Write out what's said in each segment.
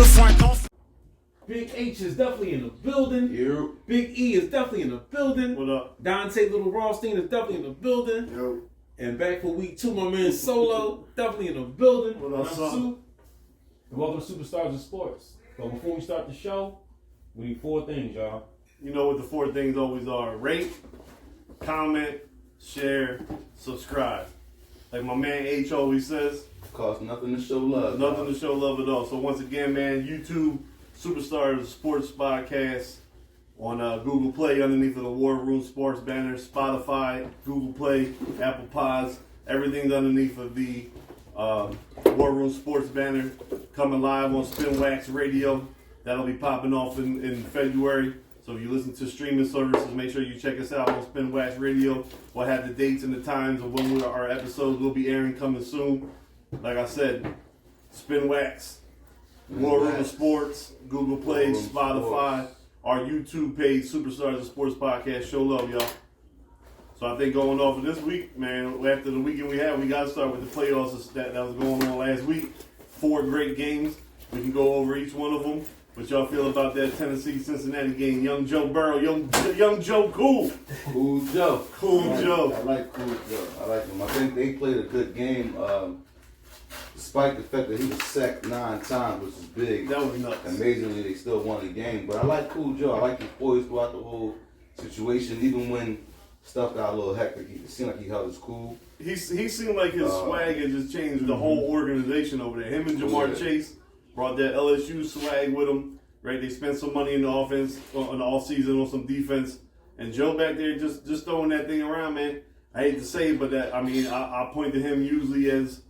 the front. Big H is definitely in the building. Yo. Big E is definitely in the building. What up? Dante Little Rothstein is definitely in the building. Yo. And back for week 2, my man Solo, definitely in the building. What up, I'm son? Soup. And welcome to Superstars of Sports. But before we start the show, we need 4 things, y'all. You know what the 4 things always are: rate, comment, share, subscribe. Like my man H always says, Costs nothing to show love. nothing to show love at all. So once again, man, YouTube Superstars Sports Podcast on Google Play underneath of the War Room Sports banner, Spotify, Google Play, Apple Pods, everything's underneath of the War Room Sports banner. Coming live on Spin Wax Radio. That'll be popping off in February. So if you listen to streaming services, make sure you check us out on Spin Wax Radio. We'll have the dates and the times of when our episodes will be airing coming soon. Like I said, Spin Wax, War Room Sports, Google Play, Spotify, our YouTube page, Superstars of Sports Podcast. Show love, y'all. So I think going off of this week, man, after the weekend we had, we got to start with the playoffs that was going on last week. 4 great games. We can go over each one of them. What y'all feel about that Tennessee-Cincinnati game? Young Joe Burrow, young Joe Cool. Cool Joe. Joe. I like Cool Joe. I like him. I think they played a good game, despite the fact that he was sacked 9 times, which is big. That was nuts. Amazingly, they still won the game. But I like Cool Joe. I like his poise throughout the whole situation, even when stuff got a little hectic. It seemed like he held his cool. He seemed like his swag had just changed the whole organization over there. Him and Jamar Chase brought that LSU swag with him, right? They spent some money in the offense, on the offseason on some defense. And Joe back there just throwing that thing around, man. I hate to say it, but that, I mean, I point to him usually as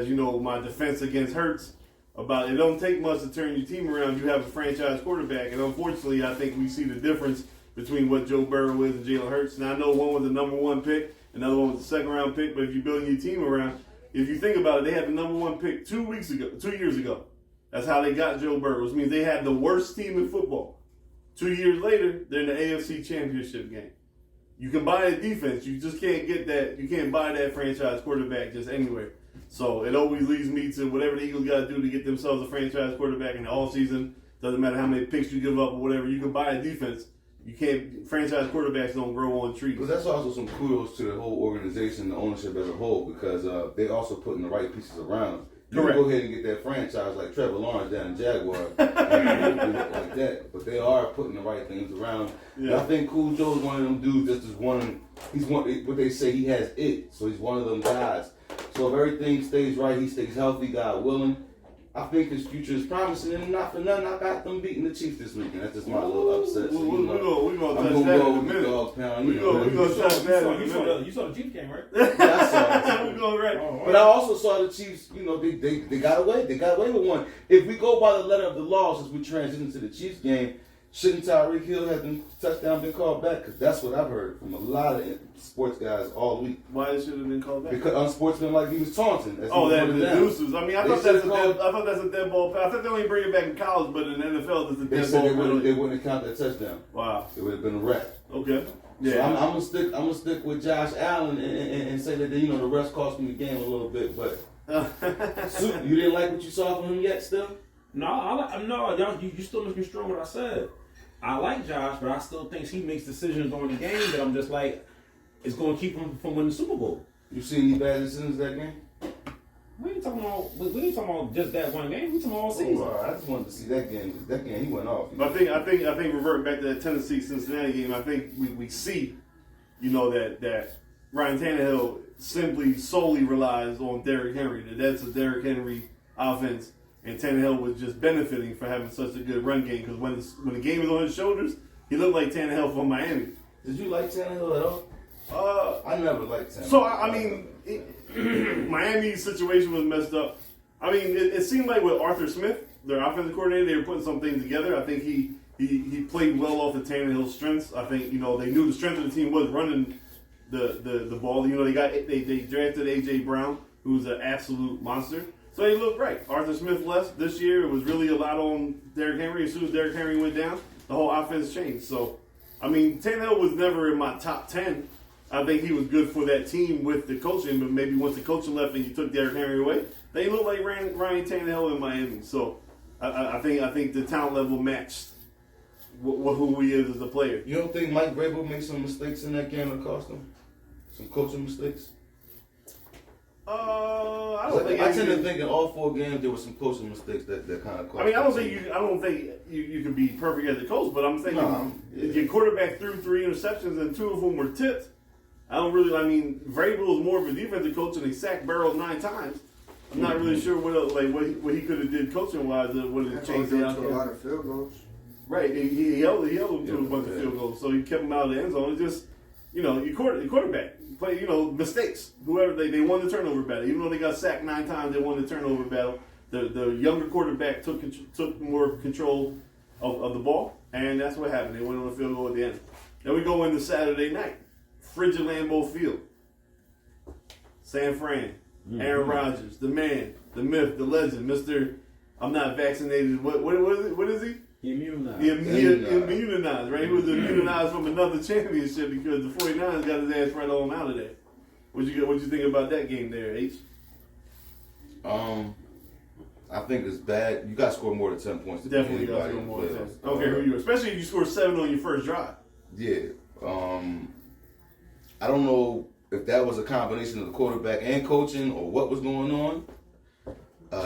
you know, my defense against Hurts. About it don't take much to turn your team around. You have a franchise quarterback. And unfortunately, I think we see the difference between what Joe Burrow is and Jalen Hurts. And I know one was the number 1 pick, another one was the 2nd round pick, but if you're building your team around, if you think about it, they had the number 1 pick 2 years ago. That's how they got Joe Burrow, which means they had the worst team in football. 2 years later, they're in the AFC Championship game. You can buy a defense. You just can't get that. You can't buy that franchise quarterback just anywhere. So it always leads me to whatever the Eagles got to do to get themselves a franchise quarterback in the offseason. Doesn't matter how many picks you give up or whatever. You can buy a defense. You can't. Franchise quarterbacks don't grow on trees. But that's also some kudos to the whole organization, the ownership as a whole, because they also putting the right pieces around. You can go ahead and get that franchise like Trevor Lawrence down in Jaguar and like that. But they are putting the right things around. Yeah. I think Cool Joe's one of them dudes that's just he's one, what they say, he has it. So he's one of them guys. So if everything stays right, he stays healthy, God willing, I think his future is promising. And not for nothing, I got them beating the Chiefs this weekend. That's just my little upset. So, we're going to touch I'm that go in a with the minute. dog pound. We're going to touch that in a minute. You saw the Chiefs game, right? Yeah, I saw it. We're going right. But I also saw the Chiefs, you know, they got away. They got away with one. If we go by the letter of the law, since we transition to the Chiefs game, shouldn't Tyreek Hill have the touchdown been called back? Because that's what I've heard from a lot of sports guys all week. Why it should have been called back? Because unsportsmanlike, he was taunting. That the deuces. I mean, I thought that's a dead ball pass. I thought they only bring it back in college, but in the NFL, it's a dead ball. They wouldn't count that touchdown. Wow. It would have been a wrap. Okay. Yeah. So I'm gonna stick with Josh Allen and say that the rest cost me the game a little bit. But you didn't like what you saw from him yet, still? No, you still must be strong what I said. I like Josh, but I still think he makes decisions during the game that I'm just like, it's going to keep him from winning the Super Bowl. You see any bad decisions that game? We ain't talking about just that one game. We talking about all season. I just wanted to see that game. That game, he went off. But I think reverting back to that Tennessee-Cincinnati game, I think we see, that Ryan Tannehill solely relies on Derrick Henry. That's a Derrick Henry offense. And Tannehill was just benefiting for having such a good run game because when the game was on his shoulders, he looked like Tannehill from Miami. Did you like Tannehill at all? I never liked Tannehill. So, I mean, Miami's situation was messed up. I mean, it seemed like with Arthur Smith, their offensive coordinator, they were putting some things together. I think he played well off the Tannehill's strengths. I think, they knew the strength of the team was running the ball. They drafted A.J. Brown, who's an absolute monster. So they looked right. Arthur Smith left this year. It was really a lot on Derrick Henry. As soon as Derrick Henry went down, the whole offense changed. So, I mean, Tannehill was never in my top 10. I think he was good for that team with the coaching, but maybe once the coaching left and you took Derrick Henry away, they looked like Ryan Tannehill in Miami. So, I think the talent level matched who he is as a player. You don't think Mike Vrabel made some mistakes in that game that cost him? Some coaching mistakes? I don't think. I tend to think in all 4 games there were some coaching mistakes that kind of cost. I mean, I don't think you can be perfect as a coach, but I'm thinking your quarterback threw 3 interceptions and 2 of them were tipped. I mean, Vrabel is more of a defensive coach and he sacked Burrow 9 times. I'm not really sure what else, what he could have did coaching wise that would have changed the outcome. A lot of field goals. Right, he held him to a bunch of field goals, so he kept him out of the end zone. It just, your quarterback play, mistakes. Whoever they won the turnover battle, even though they got sacked 9 times, they won the turnover battle. The younger quarterback took more control of the ball, and that's what happened. They went on the field goal at the end. Then we go into Saturday night, frigid Lambeau Field, San Fran, Aaron Rodgers, the man, the myth, the legend, Mr. I'm not vaccinated. What is he? Immunized. Immunized, right? He was immunized from another championship because the 49ers got his ass right on out of there. What'd you think about that game there, H? I think it's bad. You got to score more than 10 points to Definitely beat got to anybody score more in the than 10. playoffs. Okay, who you? Especially if you score 7 on your first drive. Yeah. I don't know if that was a combination of the quarterback and coaching or what was going on.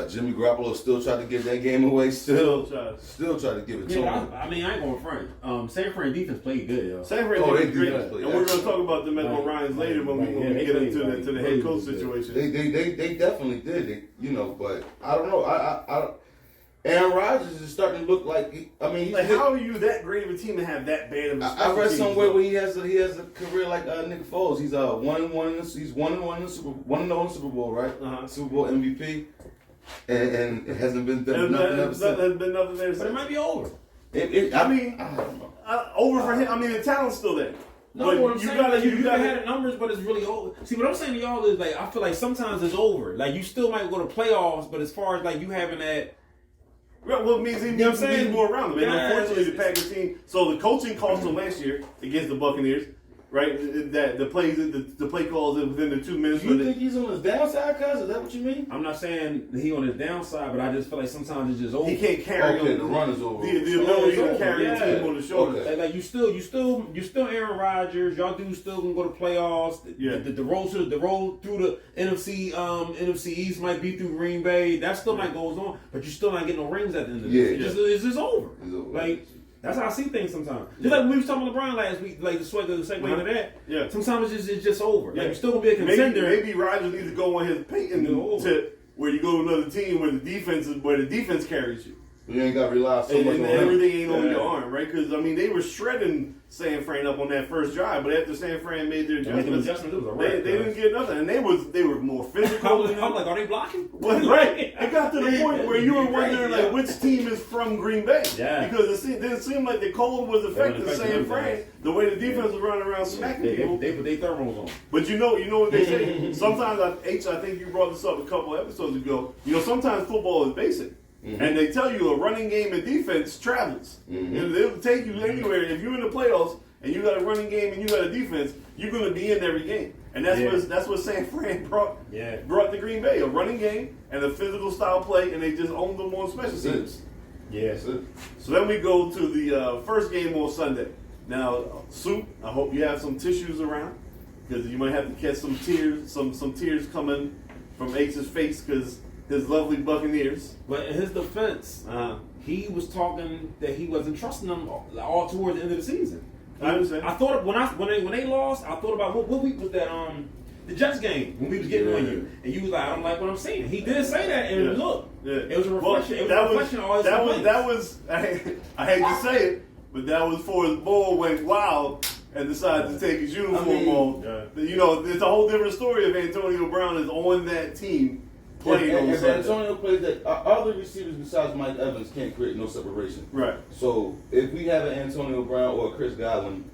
Jimmy Garoppolo still tried to give that game away. Still tried to give it to him. I mean, I ain't going to front. San Fran defense played good, yo. San Fran defense great. And we're going to talk about the Metro Ryans later when we get into the head coach situation. They definitely did. But I don't know. Aaron Rodgers is starting to look like. How are you that great of a team and have that bad of a I read somewhere where he has a career like Nick Foles. He's 1-1. He's 1-1 in the Super Bowl, right? Super Bowl MVP. And it hasn't been done. Nothing ever since. There's been nothing there since. But it might be over. I don't know. Over for him. I mean, the talent's still there. No, but what I'm saying, you can have the numbers, but it's really over. See, what I'm saying to y'all is I feel like sometimes it's over. Like you still might go to playoffs, but as far as you having that. Well, it means he needs more around them. And unfortunately, the Packers team. So the coaching cost them last year against the Buccaneers. Right, that the play calls within the 2 minutes. You think he's on his downside, cuz? Is that what you mean? I'm not saying he on his downside, but I just feel like sometimes it's just over. He can't carry the run is over. The ability to carry the team on the shoulders. Like you still Aaron Rodgers. Y'all dudes still gonna go to playoffs. The road through the NFC East might be through Green Bay. That still might goes on, but you still not getting no rings at the end of it. It's just over. It's over. Like. That's how I see things sometimes. Just like when we was talking about LeBron last week, the segue into that. Yeah. Sometimes it's just over. Like you're still gonna be a contender. Maybe Rodgers needs to go on his Peyton tip where you go to another team where the defense carries you. You ain't got to rely so much on everything ain't on your arm, right? Because they were shredding San Fran up on that first drive, but after San Fran made their adjustments, they didn't get nothing, and they were more physical. I'm like, are they blocking? Right. It got to the point where you were wondering which team is from Green Bay, because it didn't seem like the cold was affecting San Fran. The way the defense was running around smacking people, they put their thermals on. But you know what they say. Sometimes, I think you brought this up a couple episodes ago. Sometimes football is basic. Mm-hmm. And they tell you a running game and defense travels. Mm-hmm. And they'll take you anywhere. If you're in the playoffs and you got a running game and you got a defense, you're going to be in every game. And that's what San Fran brought to Green Bay, a running game and a physical style play, and they just owned them on special teams. Yes. So then we go to the first game on Sunday. Now, Soup, I hope you have some tissues around because you might have to catch some tears coming from H's face because his lovely Buccaneers. But in his defense, he was talking that he wasn't trusting them all towards the end of the season. I understand. I thought when they lost, I thought about what week was that? The Jets game when we was getting on you, and you was like, I don't like what I'm seeing. He did say that, and look, it was a reflection. That was I hate to say it, but that was for his bull went wild and decided to take his uniform off. It's a whole different story if Antonio Brown is on that team. If Antonio plays that, other receivers besides Mike Evans can't create no separation. Right. So if we have an Antonio Brown or a Chris Godwin,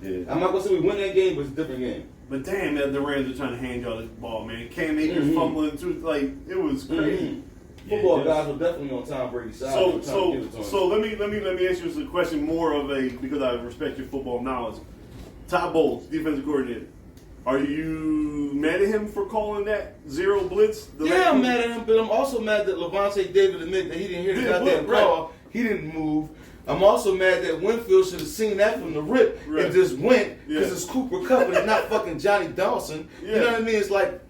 I'm not gonna say we win that game, but it's a different game. But damn, the Rams are trying to hand y'all this ball, man. Cam Akers fumbling too, it was crazy. Football guys were definitely on Tom Brady's side. So let me ask you a question more of because I respect your football knowledge. Todd Bowles, defensive coordinator. Are you mad at him for calling that zero blitz? Yeah, I'm mad at him, but I'm also mad that Levante David admitted that he didn't hear the goddamn call. He didn't move. I'm also mad that Winfield should have seen that from the rip and just went because it's Cooper Kupp and it's not fucking Johnny Dawson. You know what I mean? It's like,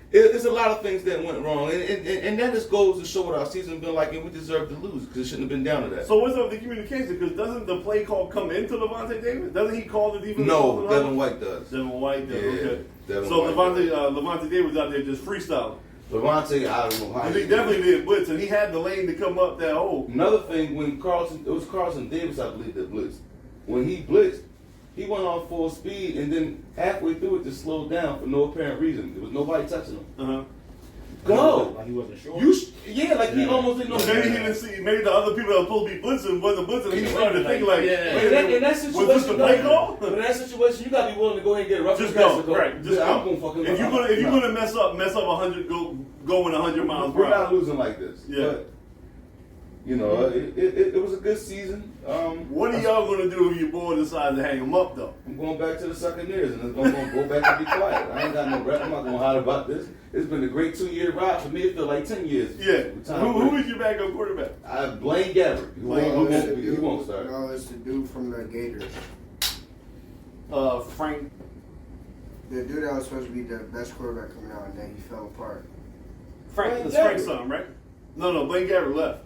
there's a lot of things that went wrong. And that just goes to show what our season been like, and we deserve to lose because it shouldn't have been down to that. So what's up with the communication? Because doesn't the play call come into Levante David? Doesn't he call the defense? No, Devin White does. Devin White does, okay. Devin so White Levante David was out there just freestyling. Levante, I don't know how. He definitely did blitz, and he had the lane to come up that hole. Another thing, when it was Carlson Davis, I believe, that blitzed. When he blitzed, he went on full speed, and then halfway through it just slowed down for no apparent reason. There was nobody touching him. Uh-huh. Go. Like he wasn't sure. He almost didn't know. Maybe he didn't see. Maybe the other people that were supposed to be blitzing wasn't blitzing. He started to think like, in that situation, was this the play call? But in that situation, you gotta be willing to go ahead and get a reference. Just go, right? Just I'm gonna fucking. If you're gonna mess up 100, going 100 miles per hour. We're not losing like this. Yeah. But, you know, it was a good season. What are y'all gonna do if your boy decides to hang him up though? I'm going back to the Succaneers and I'm gonna go back and be quiet. I ain't got no rep. I'm not gonna hide about this. It's been a great 2-year ride for me. It feels like 10 years. Yeah. Who is your backup quarterback? Blaine Gabbert. He won't start. No, it's the dude from the Gators. Frank. The dude that was supposed to be the best quarterback coming out, and then he fell apart. That's Frank's son, right? No, Blaine Gabbert left.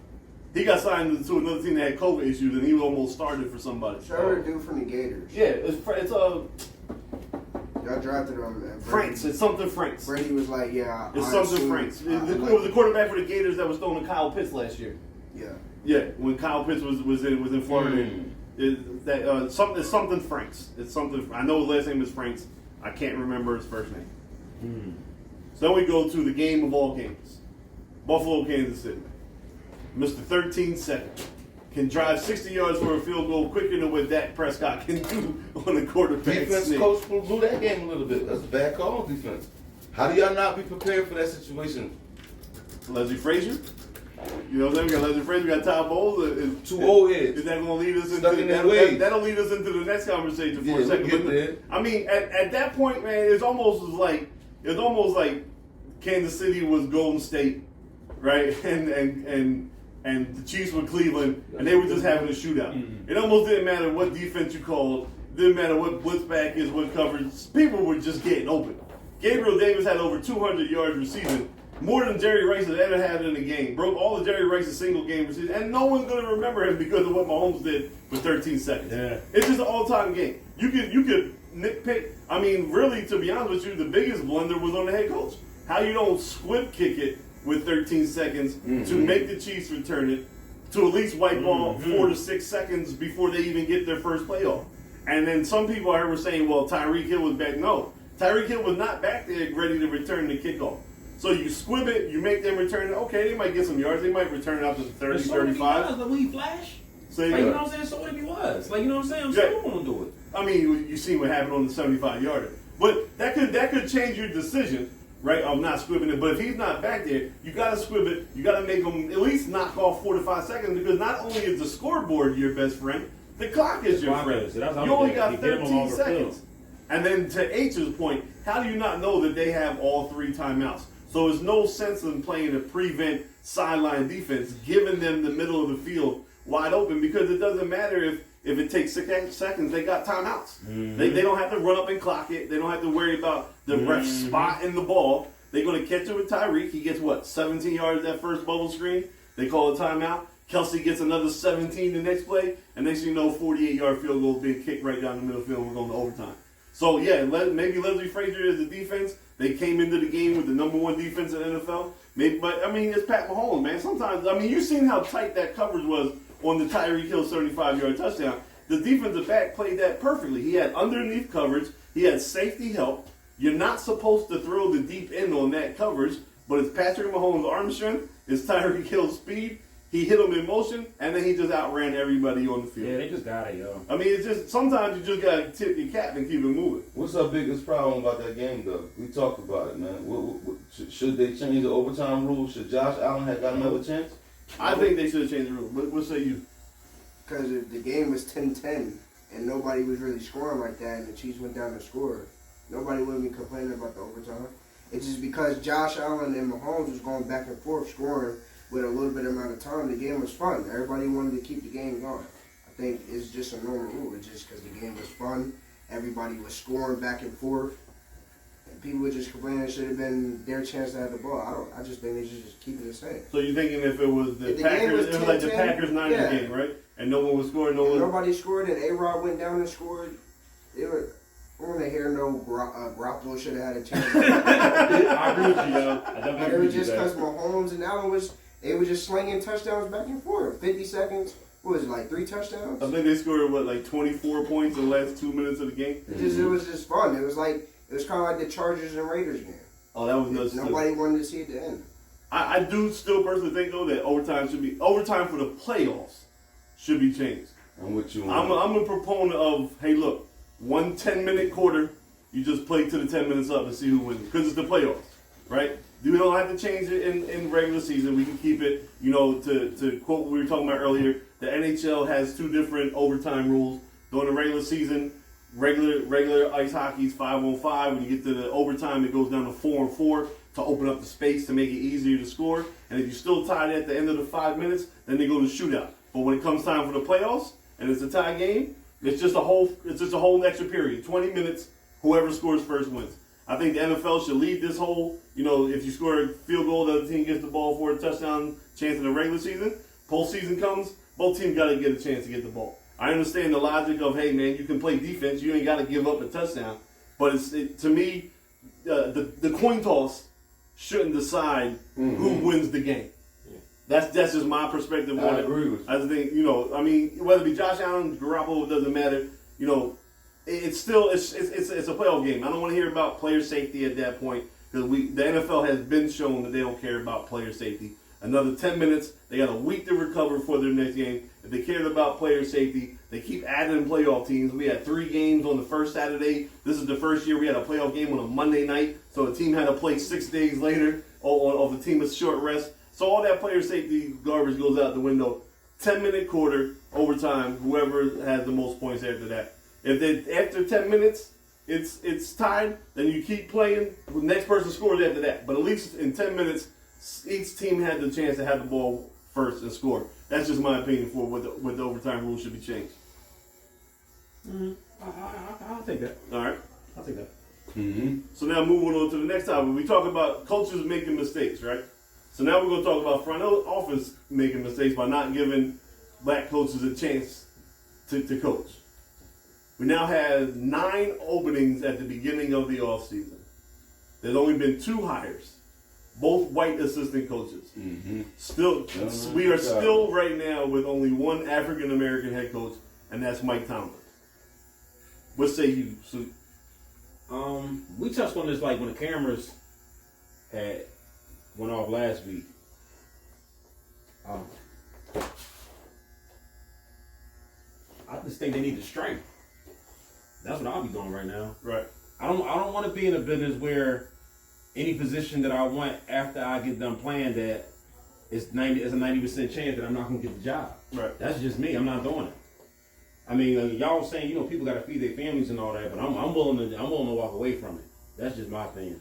He got signed to another team that had COVID issues, and he almost started for somebody. Sure, dude from the Gators. Yeah, it's Y'all drafted him. Franks. It's something Franks. Brady was like, yeah. It's something Franks. It was the quarterback for the Gators that was throwing to Kyle Pitts last year. Yeah. Yeah, when Kyle Pitts was in Florida. It's something Franks. It's something. I know his last name is Franks. I can't remember his first name. So then we go to the game of all games. Buffalo, Kansas City. Mr. 13 second can drive 60 yards for a field goal quicker than what Dak Prescott can do on the quarterback. Defense coach blew that game a little bit. That's a bad call on defense. How do y'all not be prepared for that situation? Leslie Frazier. You know what I'm saying? We got Leslie Frazier, we got Todd Bowles. Two old heads. Is that going to lead us into that'll lead us into the next conversation for a second. But I mean, at that point, man, it's almost like Kansas City was Golden State, right? And the Chiefs were Cleveland, and they were just having a shootout. Mm-hmm. It almost didn't matter what defense you called. Didn't matter what blitz back is, what coverage. People were just getting open. Gabriel Davis had over 200 yards receiving, more than Jerry Rice has ever had in a game. Broke all of Jerry Rice's single game receiving, and no one's going to remember him because of what Mahomes did for 13 seconds. Yeah. It's just an all-time game. You could nitpick. I mean, really, to be honest with you, the biggest blunder was on the head coach. How you don't squib kick it with 13 seconds to make the Chiefs return it, to at least wipe off 4 to 6 seconds before they even get their first playoff. And then some people I heard were saying, well, Tyreek Hill was back. No, Tyreek Hill was not back there ready to return the kickoff. So you squib it, you make them return it. Okay, they might get some yards. They might return it out to 30, 35. Like when he flash. Say, like, you know what I'm saying? So what if he was? Like, you know what I'm saying? I'm still going to do it. I mean, you see what happened on the 75-yarder. But that could change your decision. Right, I'm not squibbing it, but if he's not back there, you got to squib it. You got to make him at least knock off 4 to 5 seconds because not only is the scoreboard your best friend, the clock is your friend. You only got 13 seconds. And then to H's point, how do you not know that they have all 3 timeouts? So there's no sense in playing a prevent sideline defense, giving them the middle of the field wide open because it doesn't matter if it takes 6 seconds, they got timeouts. Mm-hmm. They don't have to run up and clock it. They don't have to worry about the ref spotting the ball. They're going to catch it with Tyreek. He gets, 17 yards that first bubble screen. They call a timeout. Kelsey gets another 17 the next play. And next thing you know, 48-yard field goal being kicked right down the middle of the field and we're going to overtime. So, yeah, maybe Leslie Frazier is the defense. They came into the game with the number 1 defense in the NFL. But, I mean, it's Pat Mahomes, man. Sometimes, I mean, you've seen how tight that coverage was on the Tyreek Hill 75-yard touchdown. The defensive back played that perfectly. He had underneath coverage. He had safety help. You're not supposed to throw the deep end on that coverage, but it's Patrick Mahomes' arm strength. It's Tyreek Hill's speed. He hit him in motion, and then he just outran everybody on the field. Yeah, they just got it, yo. I mean, it's just sometimes you just got to tip your cap and keep it moving. What's our biggest problem about that game, though? We talked about it, man. Should they change the overtime rule? Should Josh Allen have got another chance? I think they should have changed the rule. What say you? Because the game was 10-10, and nobody was really scoring like that, and the Chiefs went down to score. Nobody would be complaining about the overtime. It's just because Josh Allen and Mahomes was going back and forth scoring with a little bit amount of time. The game was fun. Everybody wanted to keep the game going. I think it's just a normal rule. It's just because the game was fun. Everybody was scoring back and forth. And people were just complaining it should have been their chance to have the ball. I just think they should just keep it the same. So you're thinking if it was the If the game Packers, was it was like the 10-10, Packers-Niners yeah. game, right? And no one was scoring, no one. Nobody scored, and A-Rod went down and scored. It was, I want to hear no Garoppolo should have had a chance. I agree with you, yo. I definitely It agree was with you. just because Mahomes and Allen they were just slinging touchdowns back and forth. 50 seconds. What was it, like 3 touchdowns? I think they scored, like 24 points in the last 2 minutes of the game? It was just fun. It was kind of like the Chargers and Raiders game. Oh, that was nuts. Nobody wanted to see it to end. I do still personally think, though, that overtime for the playoffs should be changed. I'm with you. I'm a proponent of, hey, look, 1 10-minute quarter, you just play to the 10 minutes up and see who wins. Because it's the playoffs, right? We don't have to change it in regular season. We can keep it, to quote what we were talking about earlier, the NHL has 2 different overtime rules. During the regular season, regular ice hockey is 5-on-5. When you get to the overtime, it goes down to 4-on-4 to open up the space to make it easier to score. And if you're still tied at the end of the 5 minutes, then they go to shootout. But when it comes time for the playoffs and it's a tie game, it's just a whole extra period, 20 minutes. Whoever scores first wins. I think the NFL should lead this whole, if you score a field goal, the other team gets the ball for a touchdown chance in the regular season. Postseason comes, both teams got to get a chance to get the ball. I understand the logic of, hey, man, you can play defense. You ain't got to give up a touchdown. But to me, the coin toss shouldn't decide who wins the game. That's just my perspective on it. I agree with you. I just think, whether it be Josh Allen, Garoppolo, it doesn't matter. It's still it's a playoff game. I don't want to hear about player safety at that point because the NFL has been shown that they don't care about player safety. Another 10 minutes, they got a week to recover for their next game. If they cared about player safety, they keep adding playoff teams. We had 3 games on the first Saturday. This is the first year we had a playoff game on a Monday night, so the team had to play 6 days later of the team with short rest. So all that player safety garbage goes out the window. 10-minute quarter, overtime, whoever has the most points after that. If after 10 minutes it's tied, then you keep playing. The next person scores after that. But at least in 10 minutes, each team had the chance to have the ball first and score. That's just my opinion for what the overtime rule should be changed. I'll take that. All right. I'll take that. Mm-hmm. So now moving on to the next topic. We talk about coaches making mistakes, right? So now we're going to talk about front office making mistakes by not giving black coaches a chance to coach. We now have 9 openings at the beginning of the offseason. There's only been 2 hires, both white assistant coaches. Mm-hmm. We are still right now with only 1 African American head coach, and that's Mike Tomlin. What say you, Sue? We touched on this like when the cameras went off last week. I just think they need the strength. That's what I'll be doing right now. Right. I don't want to be in a business where any position that I want after I get done playing that it's a 90% chance that I'm not gonna get the job. Right. That's just me. I'm not doing it. I mean, y'all saying people got to feed their families and all that, but I'm willing to walk away from it. That's just my opinion.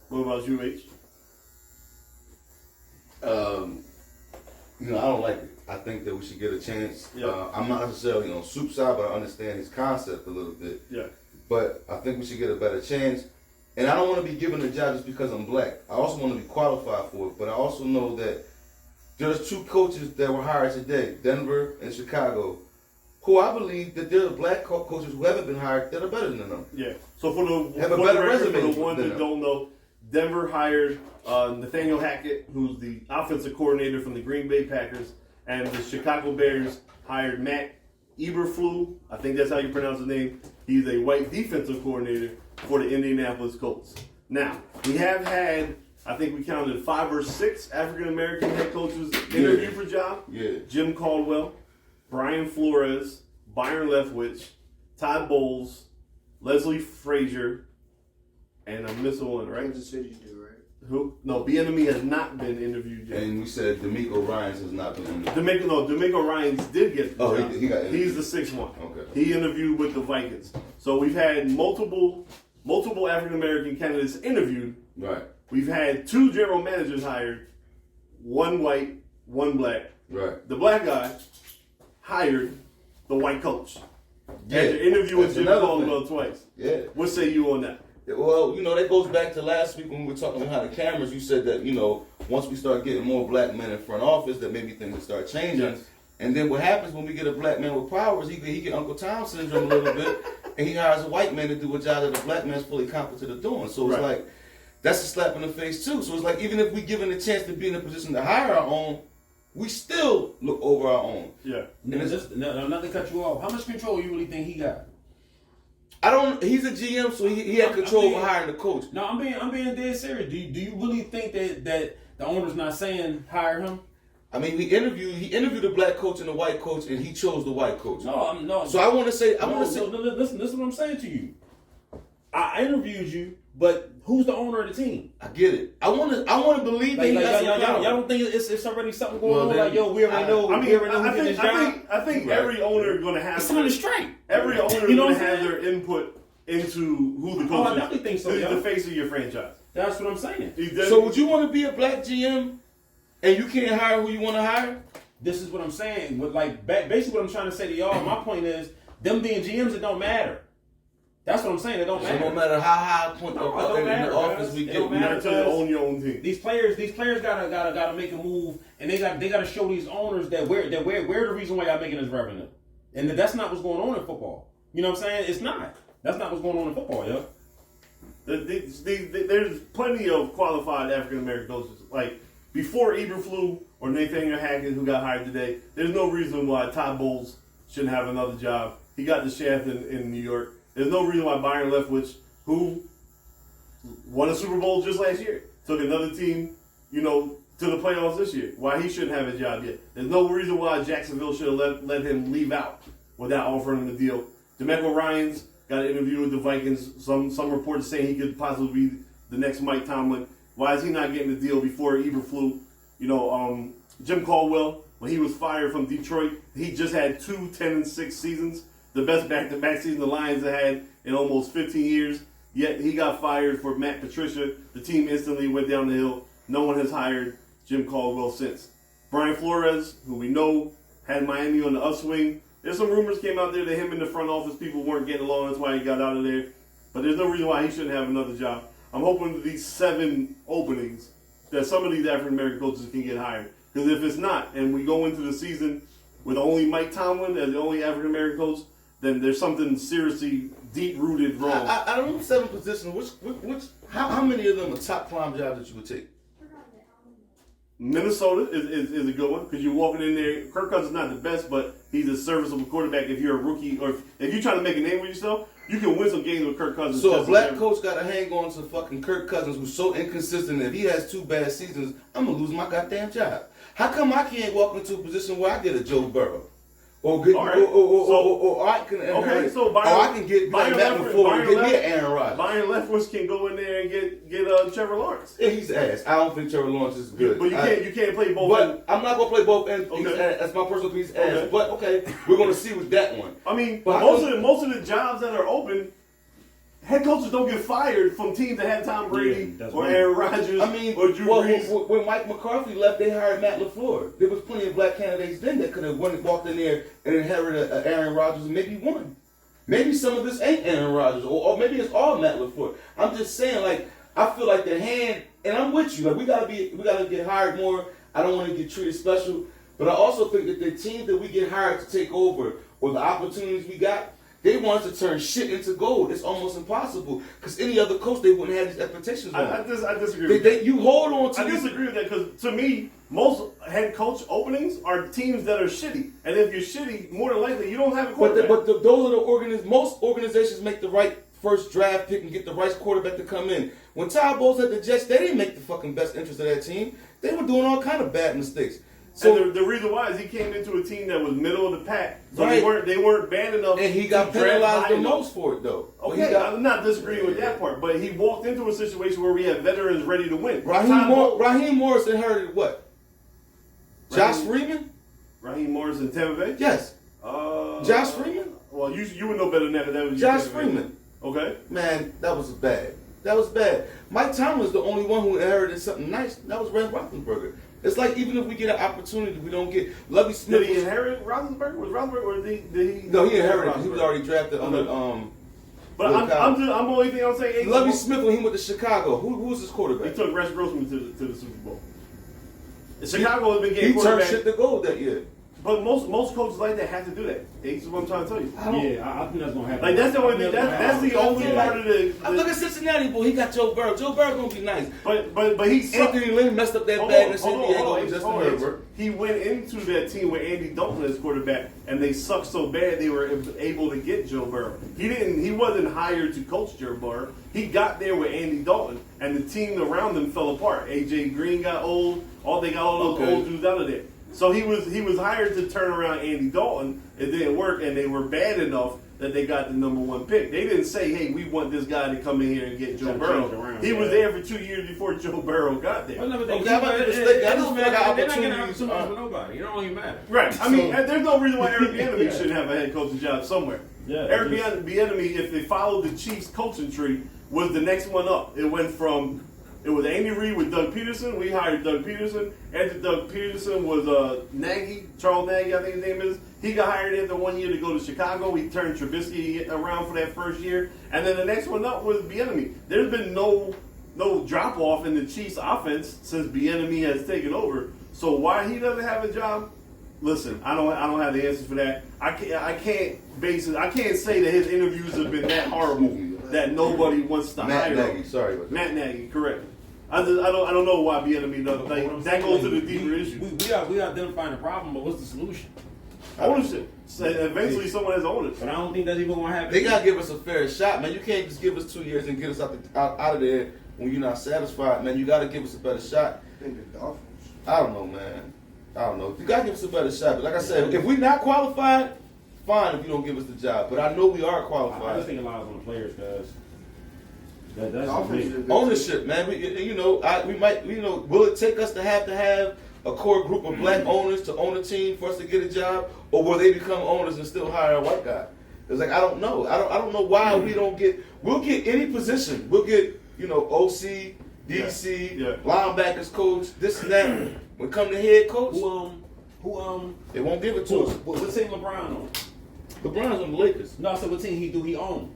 What about you, H? I don't like it. I think that we should get a chance. Yeah. I'm not necessarily on Soup's side, but I understand his concept a little bit. Yeah. But I think we should get a better chance. And I don't want to be given a job just because I'm black. I also want to be qualified for it. But I also know that there's 2 coaches that were hired today, Denver and Chicago, who I believe that there are black coaches who haven't been hired that are better than them. Yeah. So for the Have a better resume for the ones than that them. don't know, Denver hired Nathaniel Hackett, who's the offensive coordinator from the Green Bay Packers, and the Chicago Bears hired Matt Eberflus. I think that's how you pronounce his name. He's a white defensive coordinator for the Indianapolis Colts. Now, we have had, I think we counted 5 or 6 African American head coaches interview for job. Yeah. Jim Caldwell, Brian Flores, Byron Leftwich, Todd Bowles, Leslie Frazier, and I'm missing one, right? Kansas City do, right? Who? No, Bieniemy has not been interviewed yet. And we said D'Amico Ryans has not been interviewed. D'Amico Ryans did get the Oh, job. he got interviewed. He's the 6th one. Okay. He interviewed with the Vikings. So we've had multiple multiple African American candidates interviewed. Right. We've had 2 general managers hired, 1 white, 1 black. Right. The black guy hired the white coach. Yeah. After interviewing That's Jim another Caldwell thing. twice. Yeah. What say you on that? Well, that goes back to last week when we were talking behind the cameras. You said that, once we start getting more black men in front office, that maybe things will start changing. Yes. And then what happens when we get a black man with powers, he get Uncle Tom syndrome a little bit, and he hires a white man to do a job that a black man's fully competent of doing. So it's like, that's a slap in the face too. So it's like, even if we given a chance to be in a position to hire our own, we still look over our own. Yeah. No, not to cut you off. How much control you really think he got? He's a GM, so he had control over hiring the coach. No, I'm being dead serious. Do you really think that the owner's not saying hire him? I mean, he interviewed the black coach and the white coach, and he chose the white coach. No. So I want to say, listen to what I'm saying to you. I interviewed you, but who's the owner of the team? I get it. I want to believe that y'all don't think it's already something going on? Like, yo, we already know. I think every owner is going to have. It's something straight. Every owner is going to have their input into who the coach is. I definitely think so. Who's the face of your franchise? That's what I'm saying. So would you want to be a black GM and you can't hire who you want to hire? This is what I'm saying. Basically what I'm trying to say to y'all, my point is, them being GMs, it don't matter. That's what I'm saying. It don't matter. So no matter how high a point in the office we get, you got to own your own team. These players gotta make a move, and they gotta show these owners that we're the reason why y'all making this revenue, and that's not what's going on in football. You know what I'm saying? It's not. That's not what's going on in football, yo. There's plenty of qualified African American coaches. Like before Eberflus or Nathaniel Hackett, who got hired today, there's no reason why Todd Bowles shouldn't have another job. He got the shaft in New York. There's no reason why Byron Leftwich, who won a Super Bowl just last year, took another team, to the playoffs this year, why he shouldn't have a job yet. There's no reason why Jacksonville should have let him leave out without offering him the deal. DeMeco Ryans got an interview with the Vikings. Some reports saying he could possibly be the next Mike Tomlin. Why is he not getting the deal before Eberflus? Jim Caldwell, when he was fired from Detroit, he just had 2 10-6 seasons. The best back-to-back season the Lions have had in almost 15 years. Yet he got fired for Matt Patricia. The team instantly went down the hill. No one has hired Jim Caldwell since. Brian Flores, who we know had Miami on the upswing. There's some rumors came out there that him and the front office people weren't getting along. That's why he got out of there. But there's no reason why he shouldn't have another job. I'm hoping that these 7 openings, that some of these African-American coaches can get hired. Because if it's not, and we go into the season with only Mike Tomlin as the only African-American coach, then there's something seriously deep-rooted wrong. I don't know 7 positions. How many of them are top climb jobs that you would take? Minnesota is a good one because you're walking in there. Kirk Cousins is not the best, but he's a serviceable quarterback. If you're a rookie or if you're trying to make a name for yourself, you can win some games with Kirk Cousins. So a black coach got to hang on to fucking Kirk Cousins, who's so inconsistent that if he has 2 bad seasons, I'm gonna lose my goddamn job. How come I can't walk into a position where I get a Joe Burrow? Or I can get Matt LaFleur and get me an Aaron Rodgers. Byron Leftwich can go in there and get Trevor Lawrence. Yeah, he's ass. I don't think Trevor Lawrence is good. But you can't play both. But I'm not gonna play both ends. Okay. That's my personal piece. Ass. But okay, we're gonna see with that one. I mean, but most of the jobs that are open, head coaches don't get fired from teams that have Tom Brady or Aaron Rodgers. I mean, or Drew Brees. When Mike McCarthy left, they hired Matt LaFleur. There was plenty of black candidates then that could have walked in there and inherited Aaron Rodgers and maybe won. Maybe some of this ain't Aaron Rodgers, or maybe it's all Matt LaFleur. I'm just saying, like, I feel like the hand, and I'm with you. Like, we gotta get hired more. I don't want to get treated special, but I also think that the teams that we get hired to take over or the opportunities we got, they want us to turn shit into gold. It's almost impossible because any other coach they wouldn't have these expectations on. I disagree with that. You hold on to. I disagree with that because to me, most head coach openings are teams that are shitty, and if you're shitty, more than likely you don't have a quarterback. But those are the most organizations make the right first draft pick and get the right quarterback to come in. When Todd Bowles had the Jets, they didn't make the fucking best interest of that team. They were doing all kind of bad mistakes. So and the reason why is he came into a team that was middle of the pack. So right. they weren't bad enough. And he got penalized the most for it, though. Okay, I'm not disagreeing with that part, but he walked into a situation where we had veterans ready to win. Raheem Morris inherited what? Josh Freeman? Raheem Morris in Tampa Bay? Yes. Josh Freeman? Well, you would know better than that. That was Josh Freeman. Okay. Man, that was bad. That was bad. Mike Tomlin's the only one who inherited something nice. That was Red Roethlisberger. It's like even if we get an opportunity, we don't get. Lovie Smith. Did he inherit Roethlisberger? Was Roethlisberger or did he? No, he inherited. He was already drafted under. But I'm the only thing I'm saying. Lovie Smith when he went to Chicago. Who was his quarterback? He took Rex Grossman to the Super Bowl. Chicago has been getting He turned shit to gold that year. But most coaches like that have to do that. That's what I'm trying to tell you. I think that's gonna happen. Like that's the only thing. That's the only part of the. Look at Cincinnati, boy. He got Joe Burrow. Joe Burrow gonna be nice. But he sucked. Anthony Lynn messed up that bag in San Diego with Justin Herbert. He went into that team with Andy Dalton as quarterback, and they sucked so bad they were able to get Joe Burrow. He wasn't hired to coach Joe Burrow. He got there with Andy Dalton, and the team around him fell apart. AJ Green got old. They got all those old dudes out of there. So he was hired to turn around Andy Dalton. It didn't work, and they were bad enough that they got the #1 pick. They didn't say, "Hey, we want this guy to come in here and get Joe Burrow." He was there for 2 years before Joe Burrow got there. They're not getting opportunities for nobody. It don't even matter. Right. I mean, there's no reason why Eric Bieniemy shouldn't have a head coaching job somewhere. Yeah, Eric Bieniemy, if they followed the Chiefs coaching tree, was the next one up. It went from. It was Andy Reid with Doug Peterson. We hired Doug Peterson. After Doug Peterson was Charles Nagy, I think his name is. He got hired after 1 year to go to Chicago. He turned Trubisky around for that first year. And then the next one up was Bieniemy. There's been no drop-off in the Chiefs' offense since Bieniemy has taken over. So why he doesn't have a job? Listen, I don't have the answers for that. I can't say that his interviews have been that horrible that nobody wants to hire him. Matt Nagy, correct. I don't know why Bieniemy doesn't think that goes to the deeper issue. We identifying the problem, but what's the solution? Ownership. So eventually someone has to own it. But I don't think that's even going to happen. They got to give us a fair shot, man. You can't just give us 2 years and get us out of there when you're not satisfied, man. You got to give us a better shot. I don't know, man. I don't know. You got to give us a better shot. But like I said, if we're not qualified, fine if you don't give us the job. But I know we are qualified. I just think a lot on the players, guys. That's ownership, man. We might, will it take us to have a core group of black owners to own a team for us to get a job, or will they become owners and still hire a white guy? It's like I don't know. I don't know why we don't get. We'll get any position. We'll get OC, DC, linebackers coach, this and that. When it come to head coach, they won't give it to us. What team LeBron on? LeBron's on the Lakers. No, I said what team he own?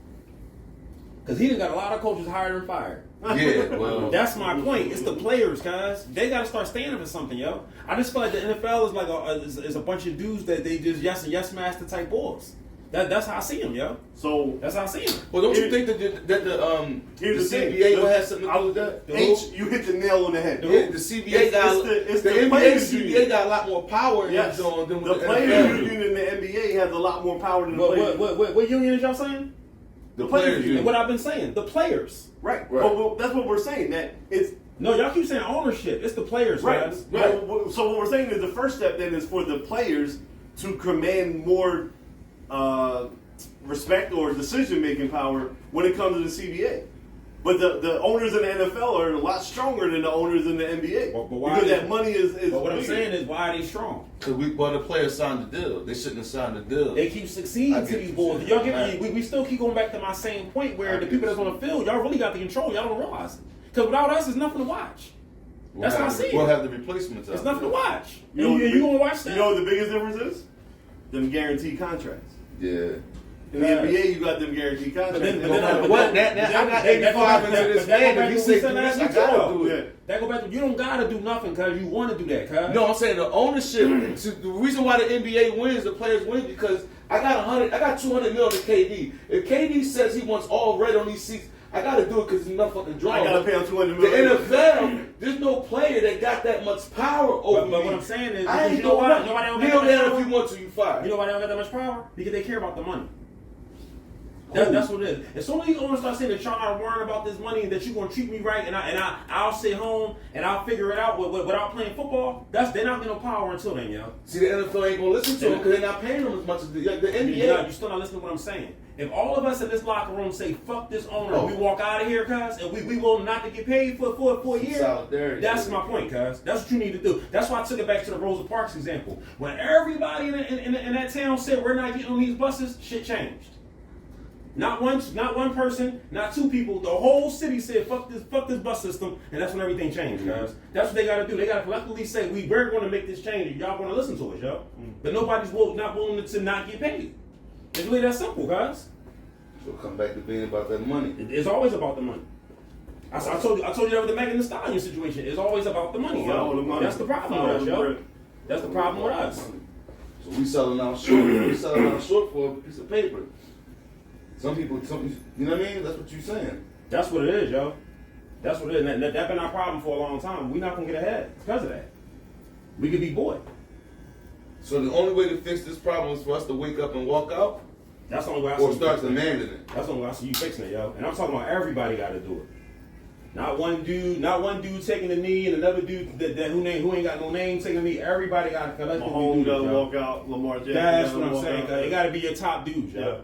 Because he done got a lot of coaches hired and fired. Yeah, well, that's my point. It's the players, guys. They got to start standing for something, yo. I just feel like the NFL is like is a bunch of dudes that they just yes master type boys. That's how I see them, yo. So that's how I see them. Well, don't you think that the CBA will have something to do with that? You hit the nail on the head. Yeah, the CBA got the NBA CBA got a lot more power in it than the players union in the NBA has a lot more power than the players. What union is y'all saying? The players union. What I've been saying, the players. Right. Well, that's what we're saying. That it's no, y'all keep saying ownership. It's the players, right? Guys. Right. So what we're saying is the first step then is for the players to command more respect or decision-making power when it comes to the CBA. But the owners in the NFL are a lot stronger than the owners in the NBA. But why because that money is But what bigger. I'm saying is, why are they strong? Because the players signed the deal. They shouldn't have signed the deal. They keep succeeding to these boys. Y'all we still keep going back to my same point where the people that's on the field, y'all really got the control. Y'all don't realize it. Because without us, there's nothing to watch. That's what I see. We'll have the replacements. There's nothing to watch. You gonna watch that? You know what the biggest difference is? Them guaranteed contracts. Yeah. In the NBA, you got them guaranteed contracts. I got 85 into this man, and he say, I gotta do it. That go back to you don't gotta do nothing because you want to do that, cuz. No, I'm saying the ownership. The reason why the NBA wins, the players win, because I got $200 million to KD. If KD says he wants all red on these seats, I gotta do it because it's enough fucking draw. I gotta pay him $200 million. The NFL, there's no player that got that much power over me. But what I'm saying is, I ain't you know why? kneel down if you want to, you fire. You know why they don't got that much power? Because they care about the money. That's what it is. As soon as these owners start saying that y'all not worrying about this money and that you're gonna treat me right and I'll sit home and I'll figure it out without playing football, they're not getting no power until then, yo. See, the NFL ain't gonna listen to them because they're not paying them as much as the NBA. You're still not listening to what I'm saying. If all of us in this locker room say fuck this owner, and we walk out of here, cuz, and we will not to get paid for a year. Solidarity. That's my point, cuz. That's what you need to do. That's why I took it back to the Rosa Parks example. When everybody in that town said we're not getting on these buses, shit changed. Not one person, not two people. The whole city said, fuck this bus system, and that's when everything changed, guys. That's what they gotta do. They gotta collectively say, we're gonna make this change, and y'all gonna listen to us, yo. But nobody's not willing to not get paid. It's really that simple, guys. So come back to being about that money. It's always about the money. I told you that with the Megan Thee Stallion situation. It's always about the money, yo. That's the problem with us, yo. That's the problem with us. So we selling out short. We selling out short for a piece of paper. Some people, you know what I mean? That's what you're saying. That's what it is, yo. That's what it is. And that's been our problem for a long time. We're not gonna get ahead because of that. We could be bored. So the only way to fix this problem is for us to wake up and walk out? That's the only way I see Or you start fixing it. demanding it? That's the only way I see you fixing it, yo. And I'm talking about everybody got to do it. Not one dude taking the knee and another dude that who ain't got no name taking the knee. Everybody got to collectively Mahomes do got it, to yo. walk out. Lamar Jackson. That's what I'm saying. Out. It got to be your top dudes, yo. Yeah.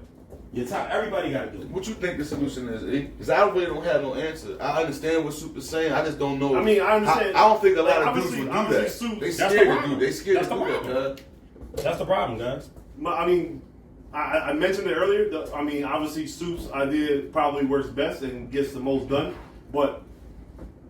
Your top. Everybody got to do it. What you think the solution is, E? Because I really don't have no answer. I understand what Soupa's saying. I just don't know. I mean, I understand. I don't think a lot Like, of dudes would do obviously that. Soup- They That's the scared to problem. do. They scared That's to the do that, problem. That's the problem, guys. I mean, I mentioned it earlier. I mean, obviously, Soup's idea probably works best and gets the most done. But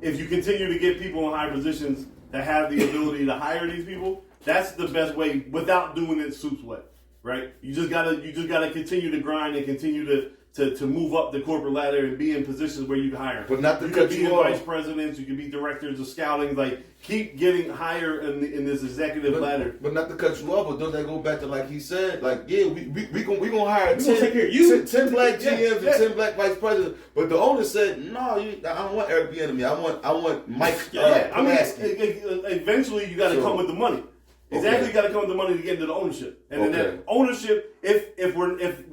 if you continue to get people in high positions that have the ability to hire these people, that's the best way without doing it Soup's way, right? You just gotta continue to grind and continue to move up the corporate ladder and be in positions where you can hire. But not to you cut can be you in off. vice presidents, you can be directors of scouting. Like, keep getting higher in this executive ladder. But not to cut you off, but don't that go back to like he said? Like, yeah, we gonna hire We gonna take care of you. 10 black GMs Yeah. and 10 black vice presidents. But the owner said, no, I don't want Eric Bieniemy. I want Mike. I mean, Pulaski. eventually you got to come with the money. Exactly, Okay. you got to come with the money to get into the ownership, and then Okay. that ownership, if